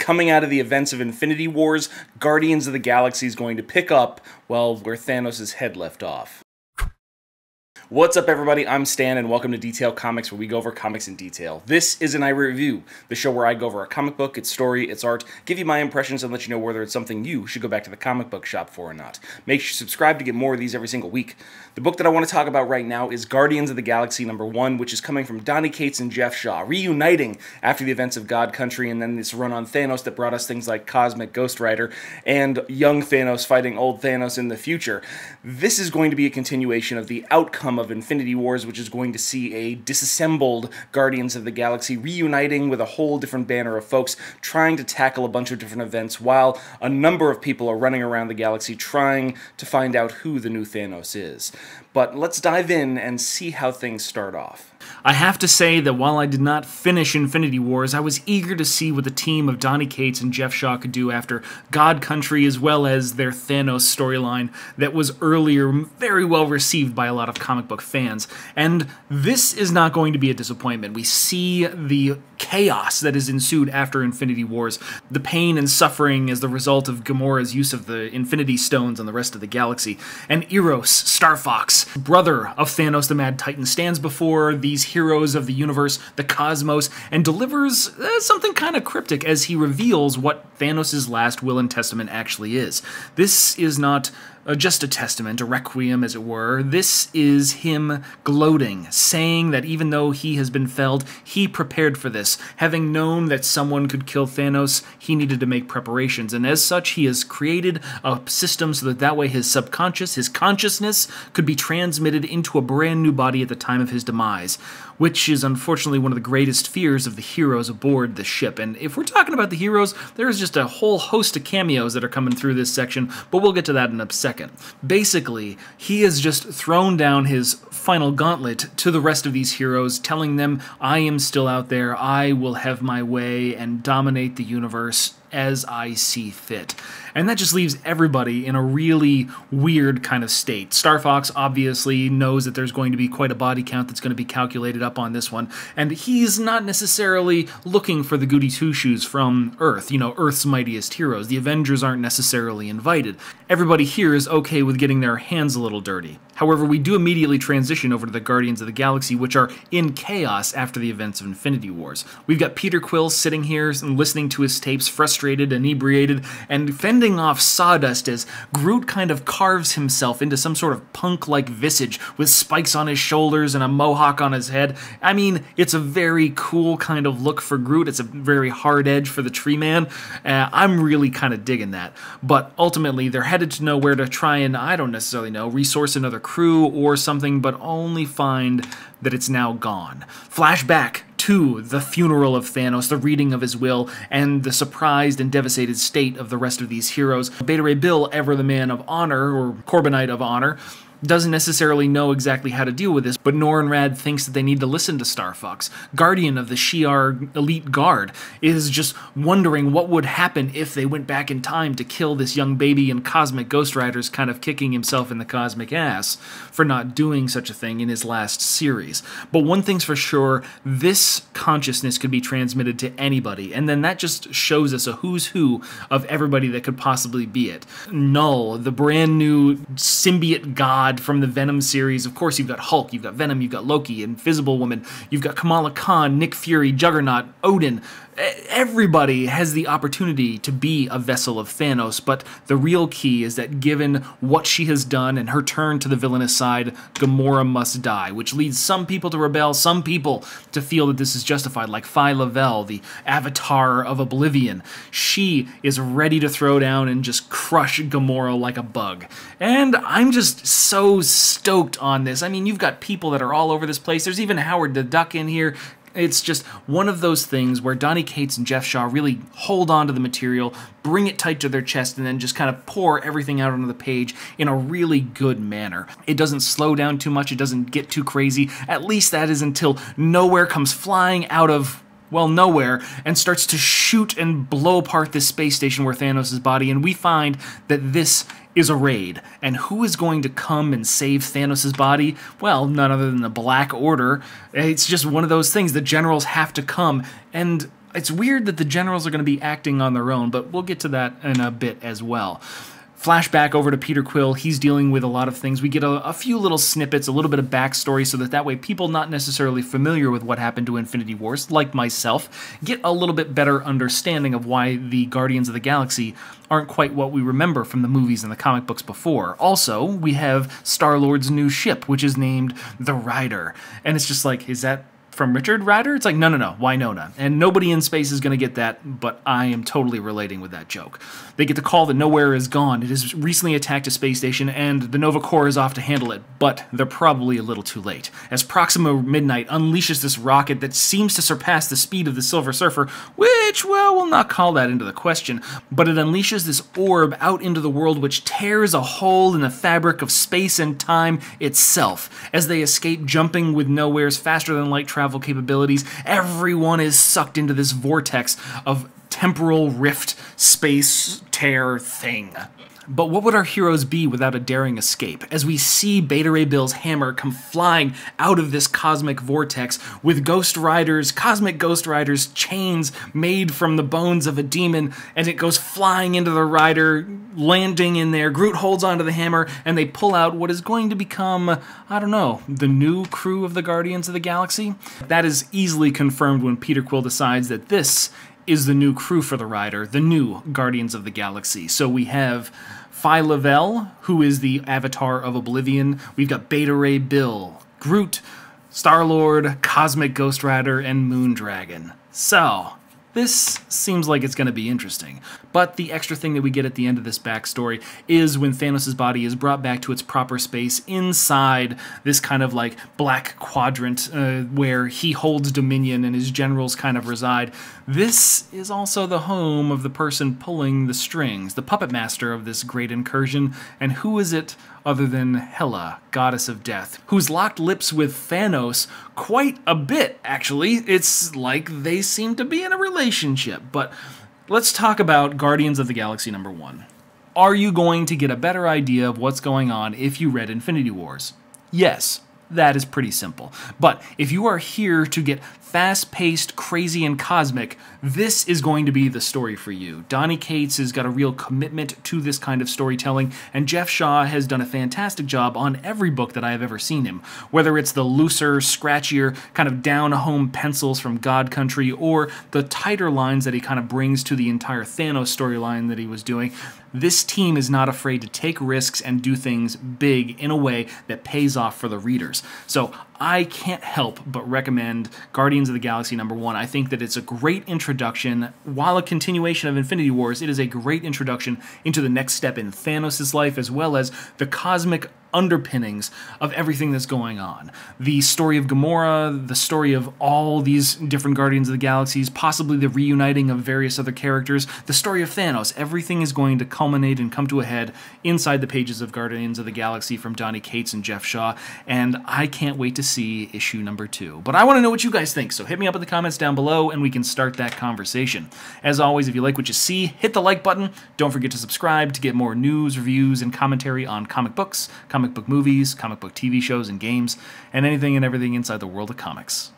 coming out of the events of Infinity Wars, Guardians of the Galaxy is going to pick up, well, where Thanos' head left off. What's up, everybody? I'm Stan, and welcome to Detail Comics, where we go over comics in detail. This is an I Review, the show where I go over a comic book, its story, its art, give you my impressions, and let you know whether it's something you should go back to the comic book shop for or not. Make sure you subscribe to get more of these every single week. The book that I want to talk about right now is Guardians of the Galaxy #1, which is coming from Donny and Geoff Shaw, reuniting after the events of God Country and then this run on Thanos that brought us things like Cosmic Ghost Rider and young Thanos fighting old Thanos in the future. This is going to be a continuation of the outcome of Infinity Wars, which is going to see a disassembled Guardians of the Galaxy reuniting with a whole different banner of folks trying to tackle a bunch of different events while a number of people are running around the galaxy trying to find out who the new Thanos is. But let's dive in and see how things start off. I have to say that while I did not finish Infinity Wars, I was eager to see what the team of Donny Cates and Geoff Shaw could do after God Country, as well as their Thanos storyline that was earlier very well received by a lot of comic book fans. And this is not going to be a disappointment. We see the chaos that has ensued after Infinity Wars, the pain and suffering as the result of Gamora's use of the Infinity Stones on the rest of the galaxy. And Eros, Star Fox, brother of Thanos the Mad Titan, stands before these heroes of the universe, the cosmos, and delivers something kind of cryptic as he reveals what Thanos' last will and testament actually is. This is not just a testament, a requiem as it were. This is him gloating, saying that even though he has been felled, he prepared for this. Having known that someone could kill Thanos, he needed to make preparations, and as such he has created a system so that way his subconscious, his consciousness, could be transmitted into a brand new body at the time of his demise, which is unfortunately one of the greatest fears of the heroes aboard the ship. And if we're talking about the heroes, there's just a whole host of cameos that are coming through this section, but we'll get to that in a second. Basically, he has just thrown down his final gauntlet to the rest of these heroes, telling them, I am still out there, I will have my way and dominate the universe as I see fit. And that just leaves everybody in a really weird kind of state. Star Fox obviously knows that there's going to be quite a body count that's going to be calculated up on this one, and he's not necessarily looking for the goody two-shoes from Earth, you know, Earth's mightiest heroes. The Avengers aren't necessarily invited. Everybody here is okay with getting their hands a little dirty. However, we do immediately transition over to the Guardians of the Galaxy, which are in chaos after the events of Infinity Wars. We've got Peter Quill sitting here and listening to his tapes, frustrated, inebriated, and fending off sawdust as Groot kind of carves himself into some sort of punk-like visage with spikes on his shoulders and a mohawk on his head. I mean, it's a very cool kind of look for Groot. It's a very hard edge for the Tree Man. I'm really kind of digging that. But ultimately, they're headed to nowhere to try and, I don't necessarily know, resource another crew or something, but only find that it's now gone. Flashback to the funeral of Thanos, the reading of his will, and the surprised and devastated state of the rest of these heroes. Beta Ray Bill, ever the man of honor, or Corbinite of honor, doesn't necessarily know exactly how to deal with this, but Norrin Rad thinks that they need to listen to Star Fox. Guardian of the Shi'ar Elite Guard is just wondering what would happen if they went back in time to kill this young baby, and Cosmic Ghost Rider's kind of kicking himself in the cosmic ass for not doing such a thing in his last series. But one thing's for sure, this consciousness could be transmitted to anybody, and then that just shows us a who's who of everybody that could possibly be it. Null, the brand new symbiote god from the Venom series. Of course, you've got Hulk, you've got Venom, you've got Loki, Invisible Woman, you've got Kamala Khan, Nick Fury, Juggernaut, Odin. Everybody has the opportunity to be a vessel of Thanos, but the real key is that given what she has done and her turn to the villainous side, Gamora must die, which leads some people to rebel, some people to feel that this is justified, like Phi Lavelle, the avatar of Oblivion. She is ready to throw down and just crush Gamora like a bug. And I'm just so stoked on this. I mean, you've got people that are all over this place. There's even Howard the Duck in here. It's just one of those things where Donny Cates and Geoff Shaw really hold on to the material, bring it tight to their chest, and then just kind of pour everything out onto the page in a really good manner. It doesn't slow down too much, it doesn't get too crazy. At least that is until Nowhere comes flying out of, well, nowhere, and starts to shoot and blow apart this space station where Thanos' body, and we find that this is a raid. And who is going to come and save Thanos' body? Well, none other than the Black Order. It's just one of those things. The generals have to come, and It's weird that the generals are going to be acting on their own, but we'll get to that in a bit as well. Flashback over to Peter Quill. He's dealing with a lot of things. We get a few little snippets, a little bit of backstory, so that way people not necessarily familiar with what happened to Infinity Wars, like myself, get a little bit better understanding of why the Guardians of the Galaxy aren't quite what we remember from the movies and the comic books before. Also, we have Star-Lord's new ship, which is named the Rider. And it's just like, is that from Richard Rider? It's like, no, Winona. And nobody in space is going to get that, but I am totally relating with that joke. They get the call that Nowhere is gone. It has recently attacked a space station, and the Nova Corps is off to handle it, but they're probably a little too late. As Proxima Midnight unleashes this rocket that seems to surpass the speed of the Silver Surfer, which, well, we'll not call that into the question, but it unleashes this orb out into the world which tears a hole in the fabric of space and time itself. As they escape, jumping with Nowhere's faster-than-light travel capabilities, everyone is sucked into this vortex of temporal rift space tear thing. But what would our heroes be without a daring escape? As we see Beta Ray Bill's hammer come flying out of this cosmic vortex with cosmic Ghost Riders chains made from the bones of a demon, and it goes flying into the rider, landing in there. Groot holds onto the hammer, and they pull out what is going to become, I don't know, the new crew of the Guardians of the Galaxy? That is easily confirmed when Peter Quill decides that this is the new crew for the Rider, the new Guardians of the Galaxy. So we have Phi Lavelle, who is the Avatar of Oblivion. We've got Beta Ray Bill, Groot, Star-Lord, Cosmic Ghost Rider, and Moondragon. So this seems like it's going to be interesting. But the extra thing that we get at the end of this backstory is when Thanos' body is brought back to its proper space inside this kind of like black quadrant where he holds dominion and his generals kind of reside. This is also the home of the person pulling the strings, the puppet master of this great incursion. And who is it other than Hela, goddess of death, who's locked lips with Thanos quite a bit, actually. It's like they seem to be in a relationship. But let's talk about Guardians of the Galaxy #1. Are you going to get a better idea of what's going on if you read Infinity Wars? Yes, that is pretty simple. But if you are here to get fast-paced, crazy, and cosmic, this is going to be the story for you. Donny Cates has got a real commitment to this kind of storytelling, and Geoff Shaw has done a fantastic job on every book that I have ever seen him. Whether it's the looser, scratchier, kind of down-home pencils from God Country, or the tighter lines that he kind of brings to the entire Thanos storyline that he was doing, this team is not afraid to take risks and do things big in a way that pays off for the readers. So I can't help but recommend Guardians of the Galaxy #1. I think that it's a great introduction. While a continuation of Infinity Wars, it is a great introduction into the next step in Thanos' life, as well as the cosmic underpinnings of everything that's going on. The story of Gamora, the story of all these different Guardians of the Galaxies, possibly the reuniting of various other characters, the story of Thanos, everything is going to culminate and come to a head inside the pages of Guardians of the Galaxy from Donny Cates and Geoff Shaw, and I can't wait to see issue #2. But I want to know what you guys think, so hit me up in the comments down below and we can start that conversation. As always, if you like what you see, hit the like button. Don't forget to subscribe to get more news, reviews, and commentary on comic books, comic book movies, comic book TV shows and games, and anything and everything inside the world of comics.